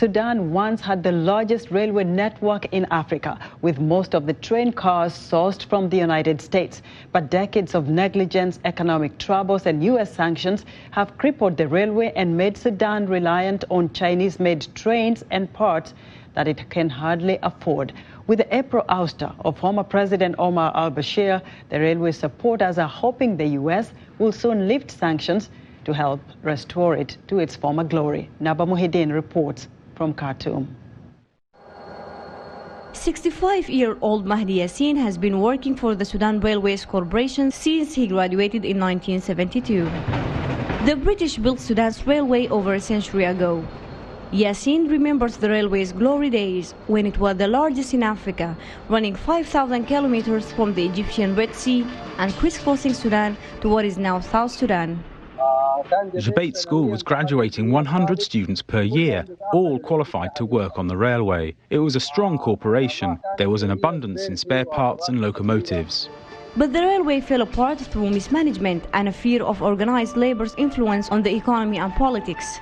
Sudan once had the largest railway network in Africa, with most of the train cars sourced from the United States. But decades of negligence, economic troubles, and U.S. sanctions have crippled the railway and made Sudan reliant on Chinese-made trains and parts that it can hardly afford. With the April ouster of former President Omar al-Bashir, the railway supporters are hoping the U.S. will soon lift sanctions to help restore it to its former glory. Naba Muhyiddin reports from Khartoum. 65-year-old Mahdi Yassin has been working for the Sudan Railways Corporation since he graduated in 1972. The British built Sudan's railway over a century ago. Yassin remembers the railway's glory days when it was the largest in Africa, running 5,000 kilometers from the Egyptian Red Sea and crisscrossing Sudan to what is now South Sudan. Jabate School was graduating 100 students per year, all qualified to work on the railway. It was a strong corporation. There was an abundance in spare parts and locomotives. But the railway fell apart through mismanagement and a fear of organized labor's influence on the economy and politics.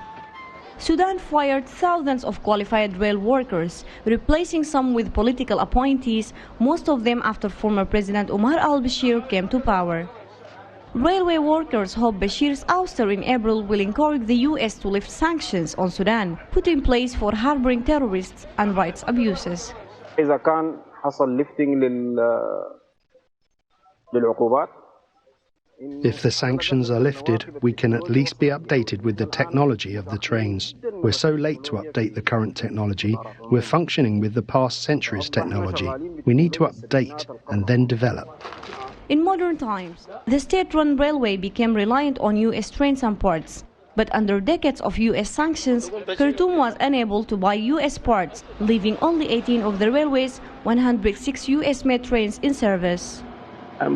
Sudan fired thousands of qualified rail workers, replacing some with political appointees, most of them after former President Omar al-Bashir came to power. Railway workers hope Bashir's ouster in April will encourage the U.S. to lift sanctions on Sudan, put in place for harboring terrorists and rights abuses. إذا كان حصل lifting للعقوبات. If the sanctions are lifted, we can at least be updated with the technology of the trains. We're so late to update the current technology, we're functioning with the past century's technology. We need to update and then develop. In modern times, the state-run railway became reliant on U.S. trains and parts. But under decades of U.S. sanctions, Khartoum was unable to buy U.S. parts, leaving only 18 of the railway's 106 U.S.-made trains in service. When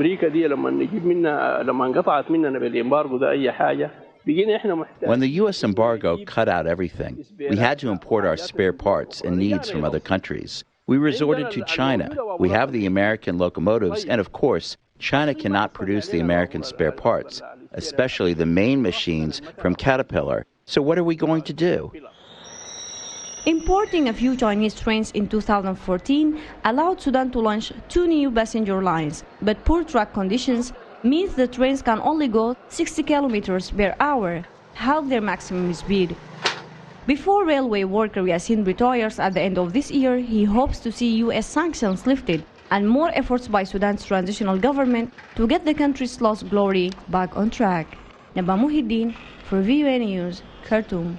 the U.S. embargo cut out everything, we had to import our spare parts and needs from other countries. We resorted to China. We have the American locomotives, and of course, China cannot produce the American spare parts, especially the main machines from Caterpillar. So what are we going to do? Importing a few Chinese trains in 2014 allowed Sudan to launch 2 new passenger lines, but poor track conditions means the trains can only go 60 kilometers per hour, half their maximum speed. Before railway worker Yassin retires at the end of this year, he hopes to see U.S. sanctions lifted and more efforts by Sudan's transitional government to get the country's lost glory back on track. Naba Muhyiddin for VOA News, Khartoum.